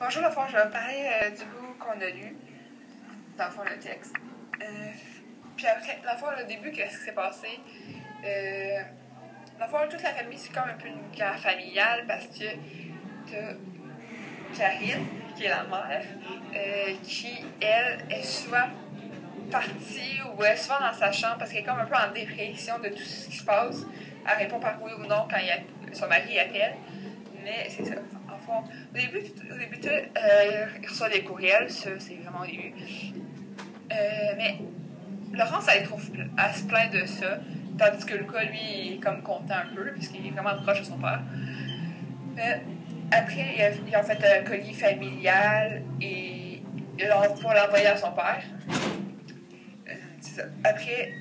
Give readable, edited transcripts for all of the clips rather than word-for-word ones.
Bonjour, la fois, je vais parler du bout qu'on a lu, dans le fond, le texte. Puis après, dans le fond, le début, qu'est-ce qui s'est passé? Dans le fond, toute la famille, c'est comme un peu une guerre familiale parce que t'as Karine, qui est la mère, qui, elle, est souvent partie ou est souvent dans sa chambre parce qu'elle est comme un peu en dépression de tout ce qui se passe. Elle répond par oui ou non quand son mari appelle. Mais c'est ça. En fond, au début il reçoit des courriels, ça, c'est vraiment au début. Mais Laurence, elle se plaint de ça, tandis que Lucas, lui, il est comme content un peu, puisqu'il est vraiment proche de son père. Mais après, ils ont fait un colis familial et pour l'envoyer à son père. C'est ça. Après,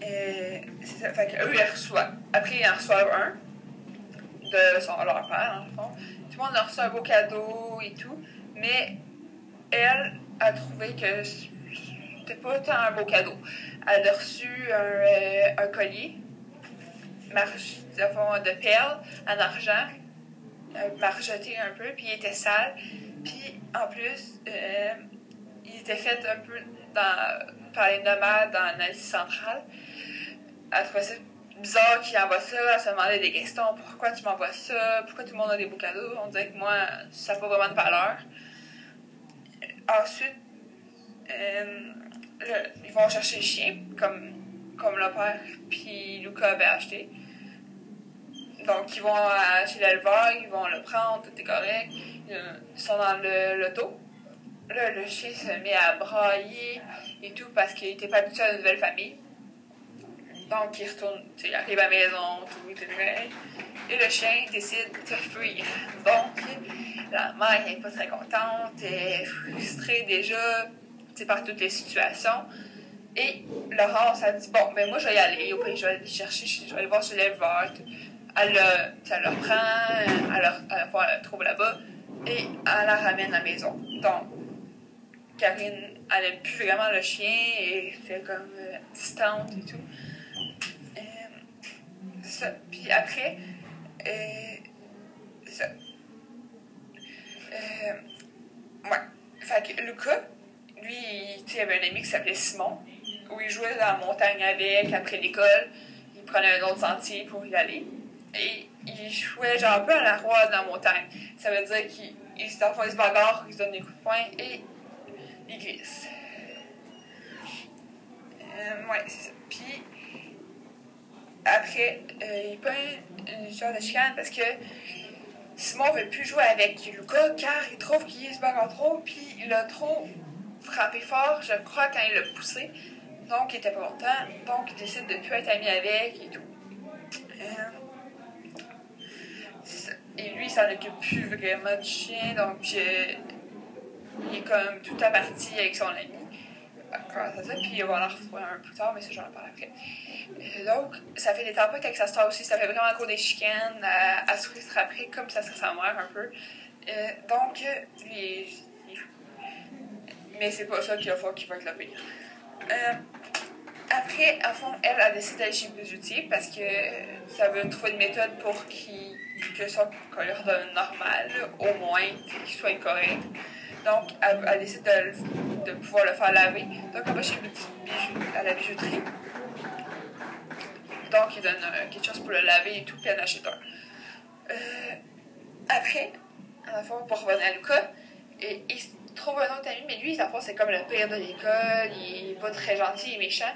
c'est ça. Fait qu'eux, ils reçoivent. Après, ils en reçoivent un de leur père, dans le fond. Tout le monde a reçu un beau cadeau et tout, mais elle a trouvé que c'était pas tant un beau cadeau. Elle a reçu un collier de perles en argent, marjoté un peu, puis il était sale. Puis en plus, il était fait un peu par les nomades en Asie centrale. Elle trouvait ça bizarre qu'il envoie ça, elle se demandait des questions. Pourquoi tu m'envoies ça? Pourquoi tout le monde a des beaux cadeaux? On dirait que moi, ça n'a pas vraiment de valeur. Ensuite, ils vont chercher le chien, comme le père puis Lucas avait acheté. Donc, ils vont chez l'éleveur, ils vont le prendre, tout est correct. Ils sont dans l'auto. Là, le chien se met à brailler et tout parce qu'il n'était pas habitué à une nouvelle famille. Donc, il arrive à la maison, tout est vrai. Et le chien décide de fuir. Donc, la mère n'est pas très contente, elle est frustrée déjà par toutes les situations. Et Laurence a dit bon, ben moi je vais y aller, au pays, je vais aller chercher, je vais aller voir chez l'éleveur. Elle le prend, elle la trouve là-bas et elle la ramène à la maison. Donc, Karine, elle n'aime plus vraiment le chien et fait comme distante et tout. Ça. Puis après, c'est ça. Ouais. Fait que Lucas, lui, il avait un ami qui s'appelait Simon, où il jouait dans la montagne avec, après l'école. Il prenait un autre sentier pour y aller. Et il jouait genre un peu à la roi de la montagne. Ça veut dire qu'il se bagarre, il se donne des coups de poing et il glisse. Ouais, c'est ça. Puis, après, il prend une genre de chicane parce que Simon veut plus jouer avec Lucas car il trouve qu'il se bagarre trop, puis il a trop frappé fort, je crois, quand il l'a poussé. Donc, il était pas content. Donc, il décide de ne plus être ami avec et tout. Et lui, il s'en occupe plus vraiment du chien, donc il est comme tout à partie avec son ami. Grâce à ça, puis on va en retrouver un plus tard, mais ça, j'en parle après. Donc, ça fait des tempêtes avec sa star aussi, ça fait vraiment gros des chicanes, à se frustrer après, comme ça serait sa mère un peu. Donc, mais c'est pas ça qu'il va faire qui va être le pire. Après, à fond, elle a décidé d'aller chez le bijoutier parce que ça veut trouver une méthode pour que son collier redonne normal, au moins, qu'il soit correct. Donc, elle décide de pouvoir le faire laver. Donc, elle va chez à la bijouterie. Donc, il donne quelque chose pour le laver et tout, puis elle en achète un. Après, à la fois, pour revenir à Lucas, il trouve un autre ami, mais lui, à la fois, c'est comme le pire de l'école, il est pas très gentil, il est méchant.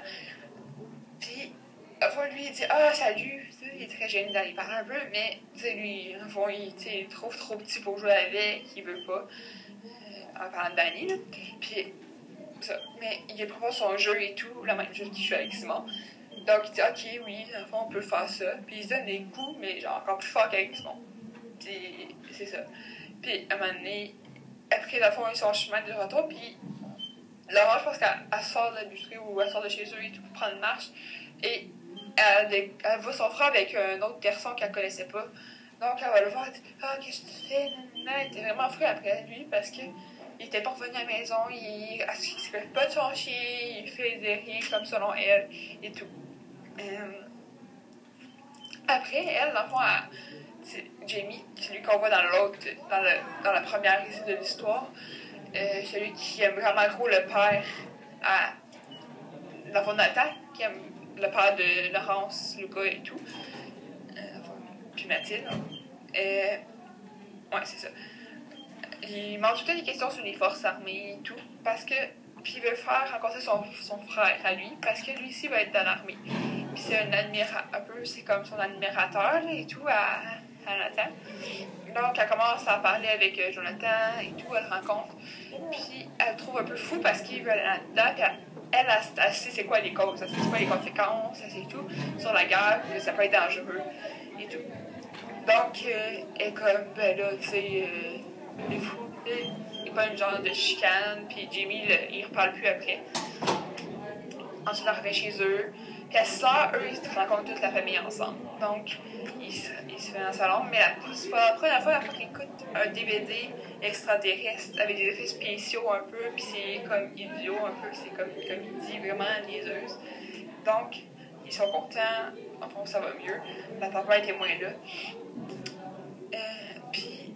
Puis, à la fois, lui, il dit ah, salut, il est très gêné d'aller parler un peu, mais lui, à la fois, il trouve trop petit pour jouer avec, il veut pas. En parlant de Danny, là. Puis, ça. Mais il propose son jeu et tout, le même jeu qu'il joue avec Simon. Donc, il dit, ok, oui, dans le fond, on peut faire ça. Puis, il se donne des coups, mais genre encore plus fort qu'avec Simon. Puis, c'est ça. Puis, à un moment donné, après, dans le fond, ils sont en chemin de retour. Puis, Laurent, je pense qu'elle sort de la bûcherie ou elle sort de chez eux et tout pour prendre une marche. Et elle voit son frère avec un autre garçon qu'elle connaissait pas. Donc, elle va le voir, elle dit, ah, qu'est-ce que tu fais? Elle était vraiment fou après lui parce que. Il était pas revenu à la maison, il s'occupe pas de son chien, il faisait rien comme selon elle et tout. Après, elle, dans le fond, c'est Jamie, celui qu'on voit dans l'autre, dans la première récit de l'histoire. Celui qui aime vraiment gros le père dans le fond, Nathan, qui aime le père de Laurence, Lucas et tout. Puis Mathilde. Ouais, c'est ça. Il demande tout le temps des questions sur les forces armées et tout, parce que. Puis il veut faire rencontrer son frère à lui, parce que lui aussi va être dans l'armée. Puis c'est un peu, c'est comme son admirateur là, et tout à Nathan. Donc elle commence à parler avec Jonathan et tout, elle le rencontre. Puis elle le trouve un peu fou parce qu'il veut aller là-dedans, puis elle sait c'est quoi les causes, elle sait c'est quoi les conséquences, elle sait tout sur la guerre, que ça peut être dangereux et tout. Donc elle est comme, ben là, tu sais, il est fou, il n'y a pas une genre de chicane, puis Jamie, il reparle plus après. Ensuite, elle revient chez eux. Puis à 6 heures, eux, ils se rencontrent toute la famille ensemble. Donc, ils se mettent dans le salon. Mais c'est pas la première fois qu'ils écoutent un DVD extraterrestre avec des effets spéciaux un peu. Puis c'est comme idiot un peu. C'est comme il dit, vraiment niaiseuse. Donc, ils sont contents. Enfin, ça va mieux. La tempête est moins là. Puis,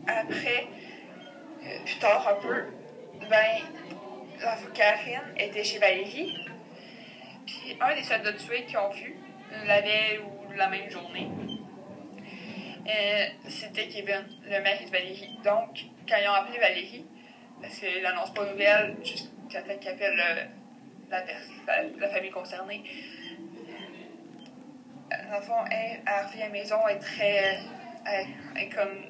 après, plus tard un peu, Karine était chez Valérie. Puis un des soldats tués qu'ils ont vu la veille ou la même journée, c'était Kevin, le mari de Valérie. Donc, quand ils ont appelé Valérie, parce qu'il n'annonce pas de nouvelles jusqu'à temps qu'ils appellent la famille concernée, dans le fond, elle revient à la maison, elle est très. Elle est comme.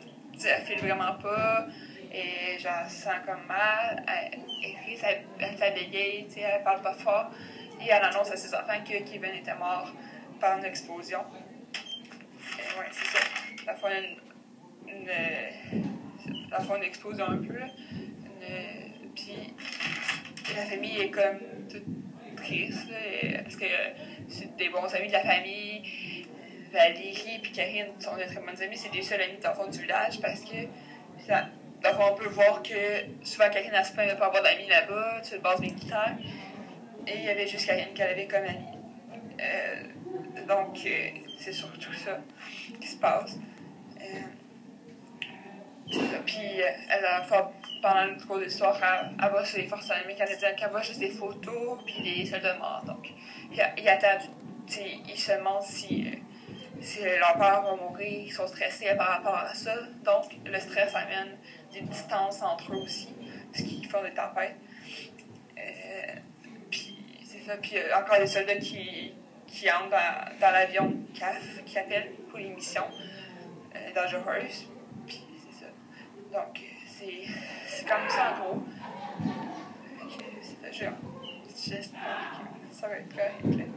Elle file vraiment pas, et genre, elle se sent comme mal, elle s'abégaye, elle parle pas fort, et elle annonce à ses enfants que Kevin était mort par une explosion. Ouais, c'est ça. La fois, une explosion un peu, là. Puis la famille est comme toute triste, là, parce que c'est des bons amis de la famille. Valérie et Karine sont de très bonnes amies, c'est des seuls amis d'enfants du village parce que on peut voir que souvent Karine elle se plaint de ne pas avoir d'amis là-bas, sur une base militaire, et il y avait juste Karine qu'elle avait comme amie. Donc c'est surtout ça qui se passe. Puis pendant le cours de l'histoire, elle va sur les forces armées canadiennes, qu'elle voit juste des photos, puis les soldats morts. Donc, il attend, il se demande si leur père va mourir, ils sont stressés par rapport à ça. Donc, le stress amène des distances entre eux aussi, ce qui font des tempêtes. Puis, c'est ça. Puis, encore des soldats qui entrent dans l'avion CAF, qui appellent pour les missions dangereuses. Puis, c'est ça. Donc, c'est comme ça en gros. C'est ça, j'espère que ça va être correct.